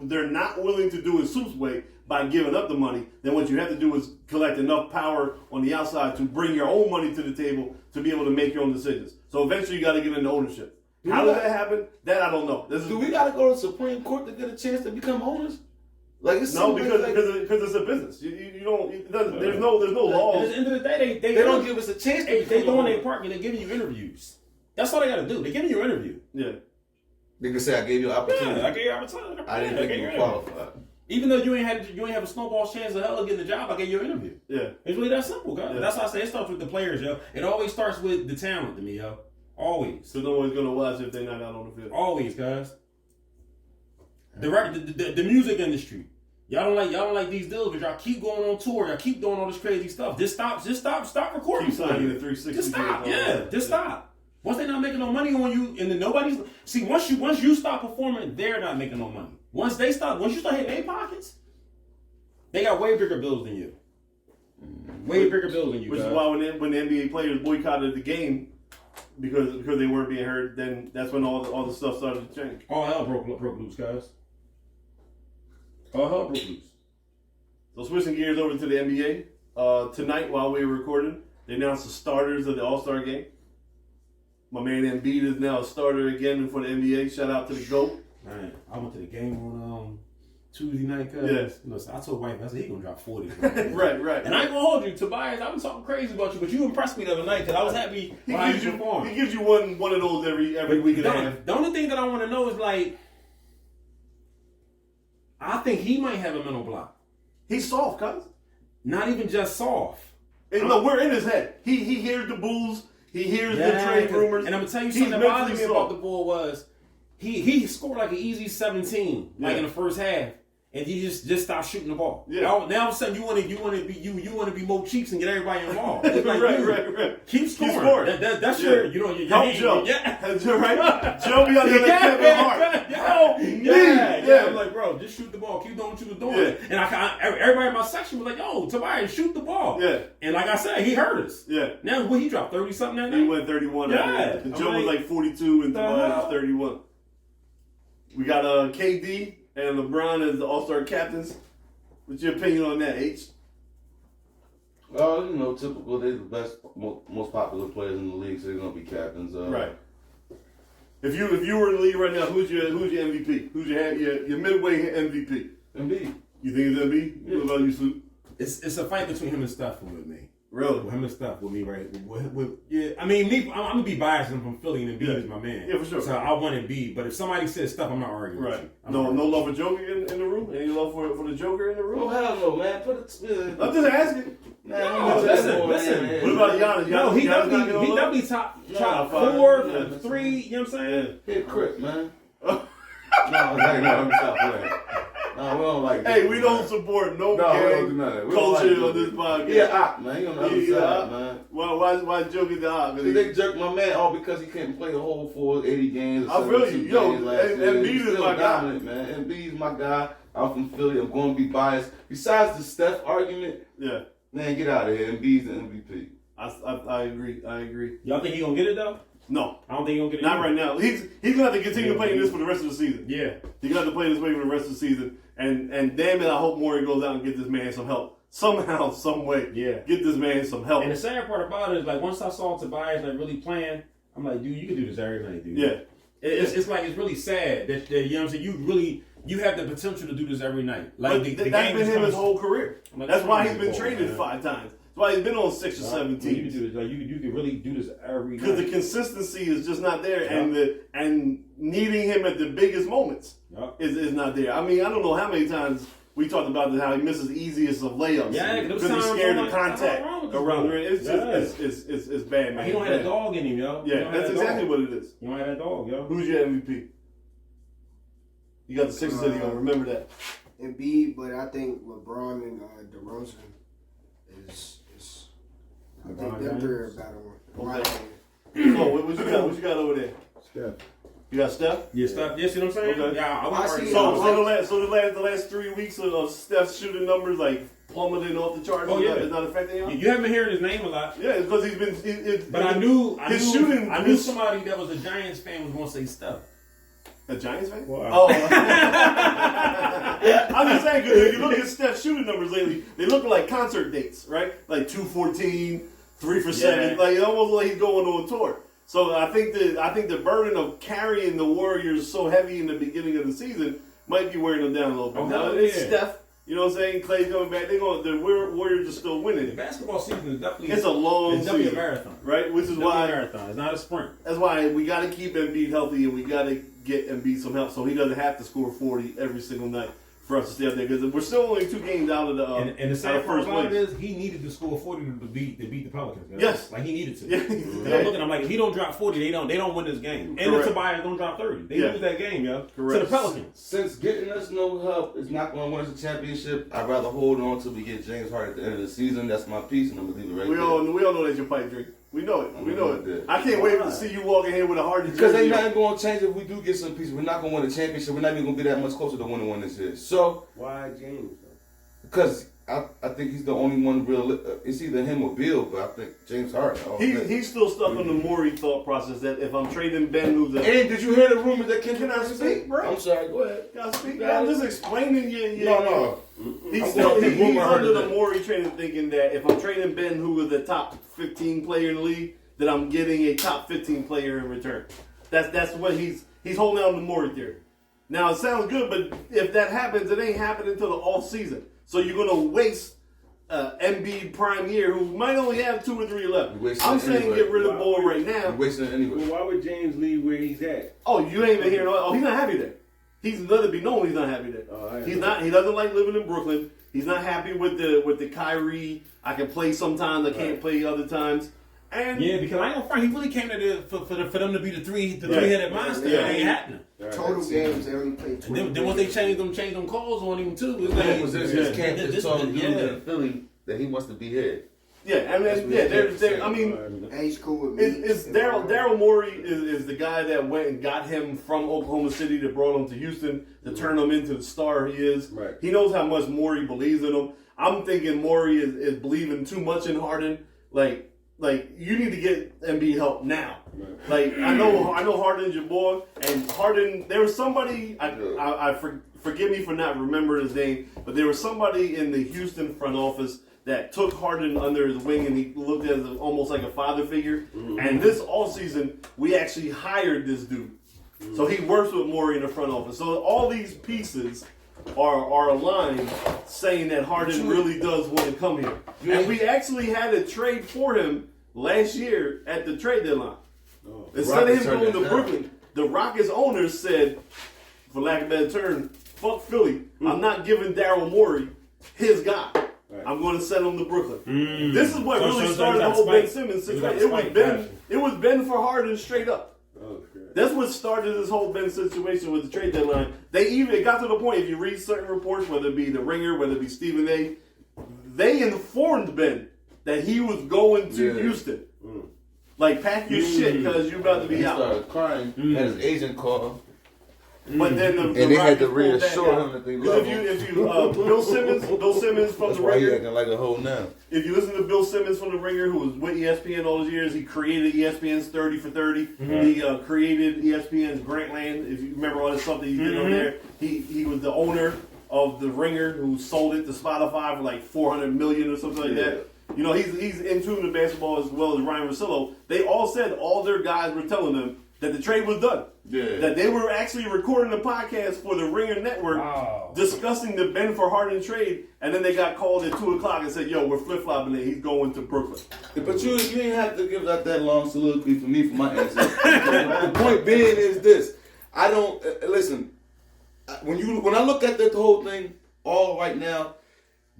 they're not willing to do it Soup's way by giving up the money, then what you have to do is collect enough power on the outside to bring your own money to the table to be able to make your own decisions. So eventually you got to get into ownership. How does that happen? That I don't know. Do we gotta go to the Supreme Court to get a chance to become owners? Like it's No, so because like, it's a business. You don't. There's no And laws. at the end of the day, they don't give us a chance to They become doing owners. their part and they're giving you interviews. That's all they got to do. They're giving you an interview. Yeah. They can say I gave you an opportunity. Yeah, I gave you an opportunity. I didn't Yeah, think you were gave you an interview. qualified. Even though you ain't have a snowball's chance of hell of getting the job, I gave you an interview. Yeah. It's really that simple, guys. Yeah. That's why I say it starts with the players, yo. It always starts with the talent to me, yo. Always. So no one's gonna watch if they're not out on the field. Always, guys. The music industry. Y'all don't like these deals, but y'all keep going on tour. Y'all keep doing all this crazy stuff. Just stop recording. Keep signing the 360. Just stop. deals. Yeah, just stop. Once they're not making no money on you, and then nobody's once you stop performing, they're not making no money. Once you start hitting their pockets, they got way bigger bills than you. Way bigger bills than you. Which guys. is why when the NBA players boycotted the game because they weren't being heard, then that's when all the stuff started to change. All hell broke loose, guys. All hell broke loose. So switching gears over to the NBA, tonight while we were recording, they announced the starters of the All-Star game. My man Embiid is now a starter again for the NBA. Shout out to the GOAT. Man, I went to the game on Tuesday night, cuz. Yes. Listen, I told wife, I said, he gonna drop 40. Right. And I ain't gonna hold you, Tobias. I've been talking crazy about you, but you impressed me the other night because I was happy when I He performed. gives you one of those every week and a half. The only thing that I want to know is like, I think he might have a mental block. He's soft, cuz. Not even just soft. And no, we're in his head. He hears the bulls. He hears the trade rumors. And I'm gonna tell you He's something that bothered me mentally about the soft. bull was he scored like an easy 17 like in the first half. And he just stopped shooting the ball. Yeah. Now all of a sudden you want to be Mo Cheeks and get everybody involved. It's like, Right, dude, right. Keep scoring. That's your Help Joe. Yeah. Right? Joe be out there like Kevin Hart. Help me. Yeah. I'm like, bro, just shoot the ball. Keep doing what you were doing. Yeah. And everybody in my section was like, yo, Tobias, shoot the ball. Yeah. And like I said, he hurt us. Yeah. Now what he dropped 30 something that He night. went 31. Yeah. And Joe I'm was like, like 42 and the Tobias hell? was 31. We got KD and LeBron as the All-Star captains. What's your opinion on that, H? Typical. They're the best, most popular players in the league, so they're gonna be captains. Right. If you were in the league right now, who's your MVP? Who's your midway MVP? Embiid. You think it's Embiid? Yeah. What about you, Soup? It's a fight between him and Stephen with me. Really? With him and stuff with me, right? Yeah, I mean, me, I'm gonna be biased. I'm from Philly, and Embiid is my man. Yeah, for sure. So I want Embiid, but if somebody says stuff, I'm not arguing. Right. With you. No love for Joker in the room? Any love for the Joker in the room? Oh, hell no, man. I'm just asking. Listen. What about Giannis? No, he Giannis not getting definitely top fine. 4, Yeah. 3. You know what I'm saying? Hit Crip, man. No, I'm stop playing. No, we don't like that. Hey, we don't support no we don't gang do none of that. We don't culture like on this podcast. Yeah, man. He on the other side, man. Why Joker the op? They jerked my man all because he couldn't play the whole 80 games. I feel you. Yo, Embiid is my guy. Man. Embiid's my guy. I'm from Philly. I'm going to be biased. Besides the Steph argument, Yeah. man, get out of here. Embiid's the MVP. I agree. Y'all think he gonna get it though? No. I don't think he gonna get it. Not either. right now. He's gonna have to continue playing this for the rest of the season. Yeah. He's gonna have to play this way for the rest of the season. And damn it, I hope Morey goes out and get this man some help. Somehow, some way. Yeah. Get this man some help. And the sad part about it is, like, once I saw Tobias like really playing, I'm like, dude, you can do this every night, dude. Yeah. It's like it's really sad that you know what I'm saying. You have the potential to do this every night. Like But the that's game been is him coming- his whole career. Like, That's why he's it's been ball, traded man. 5 times. That's why he's been on 6 or 7 You can teams. do this. Like you can really do this every Because the night. consistency is just not there, Yeah. and needing him at the biggest moments Yeah. is not there. I mean, I don't know how many times we talked about how he misses easiest of layups. Yeah, because those he's times scared I'm of like, contact what's wrong with this around the bro? rim. It's just it's bad, man. He don't It's have a bad. dog in him, yo. He Yeah, don't that's have that exactly dog. what it is. You don't have that dog, yo. Who's your MVP? You got the Sixers, so you gonna remember that. Embiid, but I think LeBron and DeRozan is I think LeBron them three are James? battling. Okay. So what you got? What you got over there? Steph. You got Steph? Yeah, Steph. You see what I'm saying? Okay. Yeah, I I was see. So the last 3 weeks of Steph's shooting numbers like plummeting off the charts. Oh, yeah. Is not affecting him. You haven't been hearing his name a lot. Yeah, it's because he's been. But I knew shooting. somebody that was a Giants fan was going to say Steph. A Giants fan? Wow. Oh. I'm just saying, because if you look at Steph's shooting numbers lately, they look like concert dates, right? Like 214, 3 for 7. Yeah. Like almost like he's going on tour. So I think the burden of carrying the Warriors so heavy in the beginning of the season might be wearing them down a little bit. Oh, Now hell it's yeah. Steph. You know what I'm saying? Clay's coming back. The Warriors are still The winning. basketball season is definitely It's a long it's definitely season, a marathon. right? Which is It's definitely why a marathon. It's not a sprint. that's why we got to keep Embiid healthy, and we got to get Embiid some help so he doesn't have to score 40 every single night for us to stay up there. Because we're still only 2 games out of the And the out sad of part first about it place. is he needed to score 40 to beat the Pelicans. Guys. Yes. Like he needed to. Yeah. And I'm looking, I'm like, if he don't drop 40, they don't win this game. And Correct. if Tobias don't drop 30, they Yeah. lose that game, yo. Correct. To the Pelicans. Since getting us no help is not going to win us a championship, I'd rather hold on till we get James Harden at the end of the season. That's my piece, and I'm going to leave it right We there. all know that's your pipe dream. We know it. We know right there. it. I can't wait to see you walking here with a Harden Because jersey. ain't nothing going to change if we do get some pieces. We're not going to win a championship. We're not even going to be that much closer to winning one this year. So, Why James? because I think he's the only one real. It's either him or Bill, but I think James Harden. He's still stuck on the Morey thought process that if I'm trading Ben, who's a And did you hear the rumors that Kendrick Can I speak, bro? I'm sorry. Go ahead. gotta speak. I'm just explaining you. No. He's I'm still going with the he's rumor I under heard the that. Morey train thinking that if I'm trading Ben, who is the top 15 player in the league, that I'm getting a top 15 player in return. That's what he's holding on to Morey theory. Now it sounds good, but if that happens, it ain't happening until the off season. So you're gonna waste Embiid prime year, who might only have 2 or 3 left. You're wasting I'm it saying anyway. get rid of Why Ball would- right You're now. wasting it anyway. Well, why would James leave where he's at? Oh, you ain't been hearing. Oh, he's not happy there. He's let it be known he's not happy there. Oh, I He's know. not. He doesn't like living in Brooklyn. He's not happy with the Kyrie. I can play sometimes. I can't play other times. And Yeah, because I ain't gonna front. He really came to for them to be the Yeah. three-headed monster. Yeah. It ain't happening. Total games, they only played And 20. then once they changed them calls on him too. It's That like, was his Yeah. camp This- just told yeah. dude in Philly that he wants to be here. yeah, and That's then what yeah, he there's said. I mean, And he's cool with me. it's Daryl Morey is the guy that went and got him from Oklahoma City that brought him to Houston to turn him into the star he is. Right. He knows how much Morey believes in him. I'm thinking Morey is believing too much in Harden. Like you need to get Embiid help now. Like I know Harden's your boy, and Harden. There was somebody. Forgive me for not remembering his name, but there was somebody in the Houston front office that took Harden under his wing, and he looked at as almost like a father figure. And this offseason, we actually hired this dude, so he works with Morey in the front office. So all these pieces are aligned, saying that Harden really does want to come here. And we actually had a trade for him last year at the trade deadline. Instead of him going to Brooklyn, the Rockets owners said, for lack of a better term, fuck Philly. I'm not giving Daryl Morey his guy. Right. I'm going to send him to Brooklyn. This is what really started the whole Ben Simmons situation. It was Ben for Harden straight up. That's what started this whole Ben situation with the trade deadline. It got to the point, if you read certain reports, whether it be The Ringer, whether it be Stephen A., they informed Ben that he was going to Houston. Like, pack your shit because you're about to be out. He started crying, had his agent call. But then and they had to reassure him that they love him. If you Bill Simmons from That's The why Ringer. he acting like a hoe now. If you listen to Bill Simmons from The Ringer, who was with ESPN all those years, he created ESPN's 30 for 30. He created ESPN's Grantland. If you remember all the stuff that he did on there, he was the owner of The Ringer, who sold it to Spotify for like $400 million or something like that. You know, he's in tune to basketball as well as Ryan Russillo. They all said all their guys were telling them that the trade was done. Yeah. That they were actually recording a podcast for the Ringer Network discussing the Ben for Harden trade, and then they got called at 2 o'clock and said, yo, we're flip-flopping it. He's going to Brooklyn. But you ain't have to give out that long soliloquy for me for my answer. The point being is this. I don't, listen, when I look at the whole thing, all right now,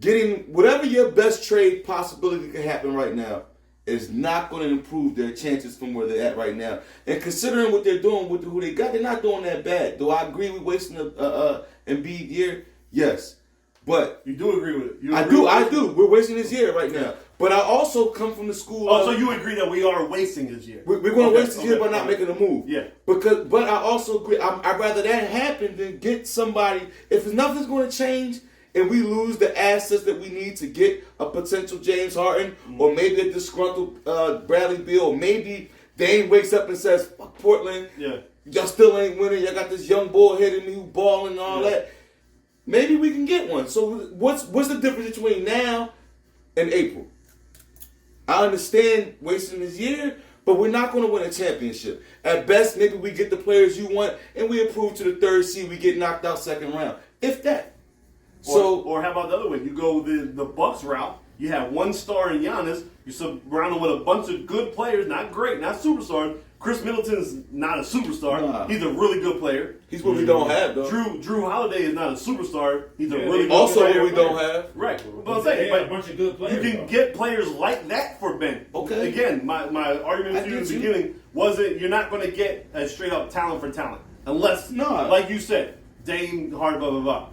getting whatever your best trade possibility can happen right now is not going to improve their chances from where they're at right now. And considering what they're doing with who they got, they're not doing that bad. Do I agree with wasting a Embiid year? Yes. But you do agree with it. I do. We're wasting his year right now. But I also come from the school of... so you agree that we are wasting his year? We're going to waste his year by not making a move. Yeah. But I also agree. I'd rather that happen than get somebody... If nothing's going to change... and we lose the assets that we need to get a potential James Harden, or maybe a disgruntled Bradley Beal, or maybe Dame wakes up and says, fuck Portland, y'all still ain't winning, y'all got this young boy hitting me who balling and all that. Maybe we can get one. So what's the difference between now and April? I understand wasting this year, but we're not going to win a championship. At best, maybe we get the players you want, and we improve to the third seed, we get knocked out second round. If that. Or how about the other way? You go the Bucks route. You have one star in Giannis. You surround him with a bunch of good players, not great, not superstars. Chris Middleton's not a superstar. Nah. He's a really good player. He's what we don't have, though. Drew Holiday is not a superstar. He's a really good also player. Also what we don't have. Right. But I'm saying, a bunch of good players. You can get players like that for Ben. Okay. Again, my argument to you in the beginning wasn't you're not going to get a straight up talent for talent. Unless, like you said, Dame, Harden, blah, blah, blah.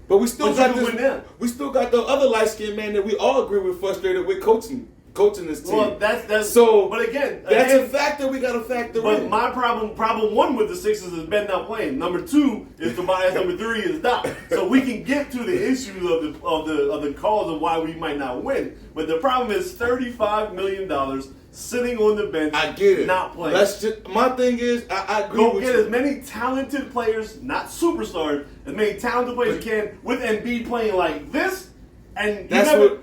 But we still got the other light skinned man that we all agree we're frustrated with coaching this team. Well, that's so. But again, that's a factor we got to factor in. But my problem one with the Sixers is Ben not playing. Number two is Tobias. Number three is Doc. So we can get to the issues of the cause of why we might not win. But the problem is $35 million sitting on the bench. I get it. Not playing. That's just my thing. Is I agree. Go with get you. as many talented players, not superstars, as many talented players you can with Embiid playing like this. And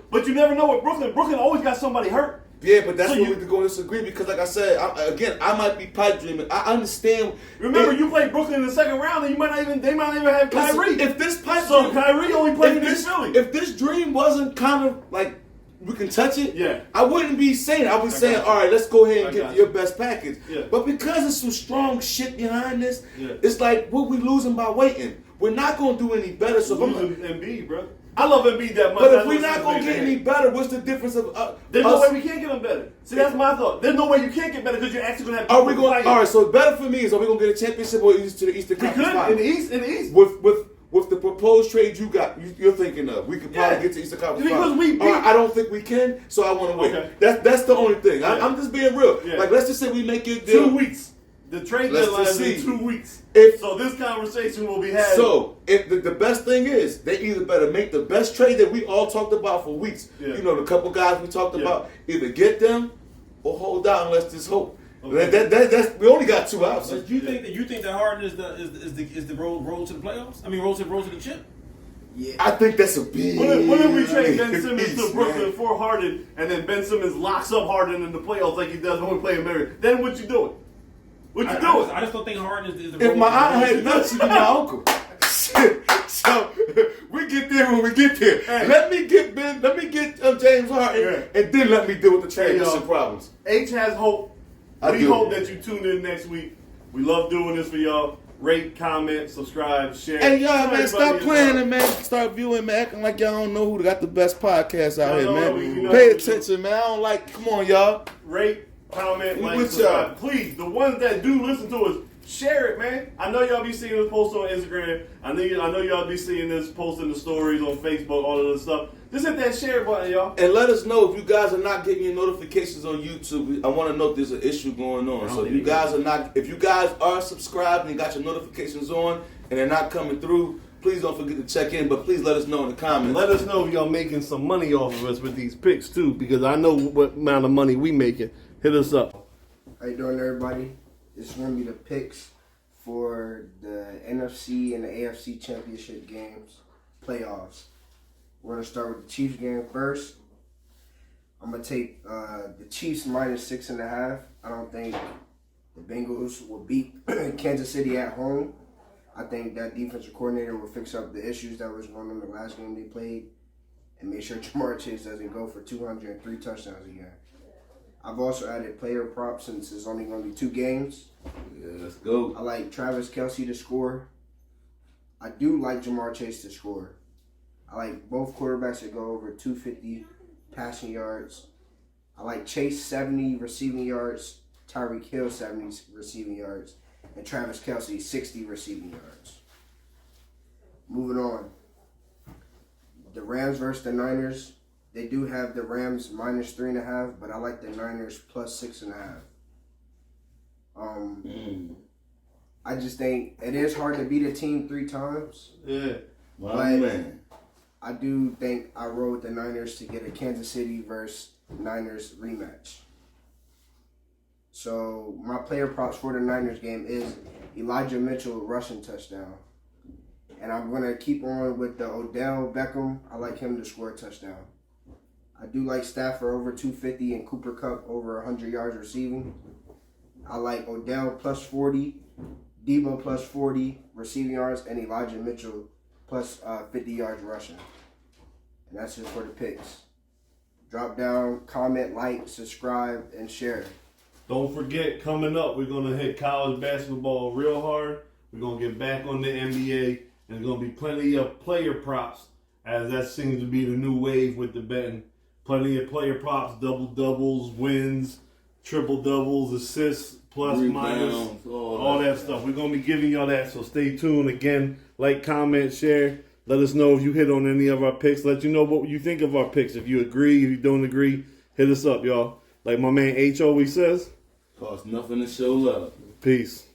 but you never know what Brooklyn. Brooklyn always got somebody hurt. Yeah, but that's where we could go and disagree because, like I said, I might be pipe dreaming. I understand. Remember, you played Brooklyn in the second round, and they might not even have Kyrie. Listen, if this pipe dream, Kyrie only played in Philly. If this dream wasn't kind of like we can touch it, I wouldn't be saying. I would be saying, all right, let's go ahead and get your best package. Yeah. But because there's some strong shit behind this, it's like what we losing by waiting. We're not going to do any better. So losing Embiid, bro. I love Embiid that much. But if we're not going to get any better, what's the difference of There's no way we can't get them better. See, that's my thought. There's no way you can't get better because you're actually going to have. Are we going? All right. So better for me is are we going to get a championship or to the Eastern Conference? We could in the East. With the proposed trade you're thinking of, we could probably get to Eastern Conference. Because we beat. I don't think we can, so I want to wait. Okay. That's the only thing. I'm just being real. Yeah. Like let's just say we make it 2 weeks. The trade deadline is in 2 weeks. So this conversation will be had. So if the best thing is they either better make the best trade that we all talked about for weeks. Yeah. You know, the couple guys we talked about, either get them or hold out and let's just hope. Okay. That's we only got 2 options. But you think that Harden is the road to the playoffs? I mean, road to the chip. Yeah. I think that's a big. What if we trade Ben Simmons to Brooklyn for Harden, and then Ben Simmons locks up Harden in the playoffs like he does when we play in America? Then what you doing? What you doing? I just don't think Harden is the. If my aunt had nuts, she'd be my uncle. Shit. So we get there when we get there. Hey. Let me get James Harden, and then let me deal with the transition problems. H has hope. We hope that you tune in next week. We love doing this for y'all. Rate, comment, subscribe, share. Hey y'all, man, stop Everybody playing is it, man. Start viewing, man. Acting like y'all don't know who got the best podcast out I here, know, man. we know Pay what we attention, man. I don't like. Come on, y'all. Rate, comment, We like, with subscribe. y'all. Please, the ones that do listen to us, share it, man. I know y'all be seeing this post on Instagram. I know y'all be seeing this post in the stories on Facebook, all of this stuff. Just hit that share button, y'all. And let us know if you guys are not getting your notifications on YouTube. I want to know if there's an issue going on. So if you guys are subscribed and you got your notifications on and they're not coming through, please don't forget to check in. But please let us know in the comments. Let us know if y'all making some money off of us with these picks too, because I know what amount of money we making. Hit us up. How you doing, everybody? This is going to be the picks for the NFC and the AFC championship games, playoffs. We're going to start with the Chiefs game first. I'm going to take the Chiefs minus 6.5. I don't think the Bengals will beat Kansas City at home. I think that defensive coordinator will fix up the issues that was going on the last game they played and make sure Jamar Chase doesn't go for 203 touchdowns again. I've also added player props since it's only going to be 2 games. Yeah, let's go. I like Travis Kelce to score. I do like Jamar Chase to score. I like both quarterbacks to go over 250 passing yards. I like Chase 70 receiving yards, Tyreek Hill 70 receiving yards, and Travis Kelce 60 receiving yards. Moving on. The Rams versus the Niners. They do have the Rams minus 3.5, but I like the Niners plus 6.5. I just think it is hard to beat a team 3 times. Yeah. My man. I do think I roll with the Niners to get a Kansas City versus Niners rematch. So my player props for the Niners game is Elijah Mitchell rushing touchdown. And I'm going to keep on with the Odell Beckham. I like him to score a touchdown. I do like Stafford over 250 and Cooper Kupp over 100 yards receiving. I like Odell plus 40, Debo plus 40 receiving yards, and Elijah Mitchell plus 50 yards rushing. And that's it for the picks. Drop down, comment, like, subscribe, and share. Don't forget, coming up, we're going to hit college basketball real hard. We're going to get back on the NBA, and there's going to be plenty of player props, as that seems to be the new wave with the betting. Plenty of player props, double-doubles, wins, triple-doubles, assists, plus, minus, all that stuff. We're going to be giving y'all that, so stay tuned. Again, like, comment, share. Let us know if you hit on any of our picks. Let you know what you think of our picks. If you agree, if you don't agree, hit us up, y'all. Like my man H always says. Costs nothing to show love. Peace.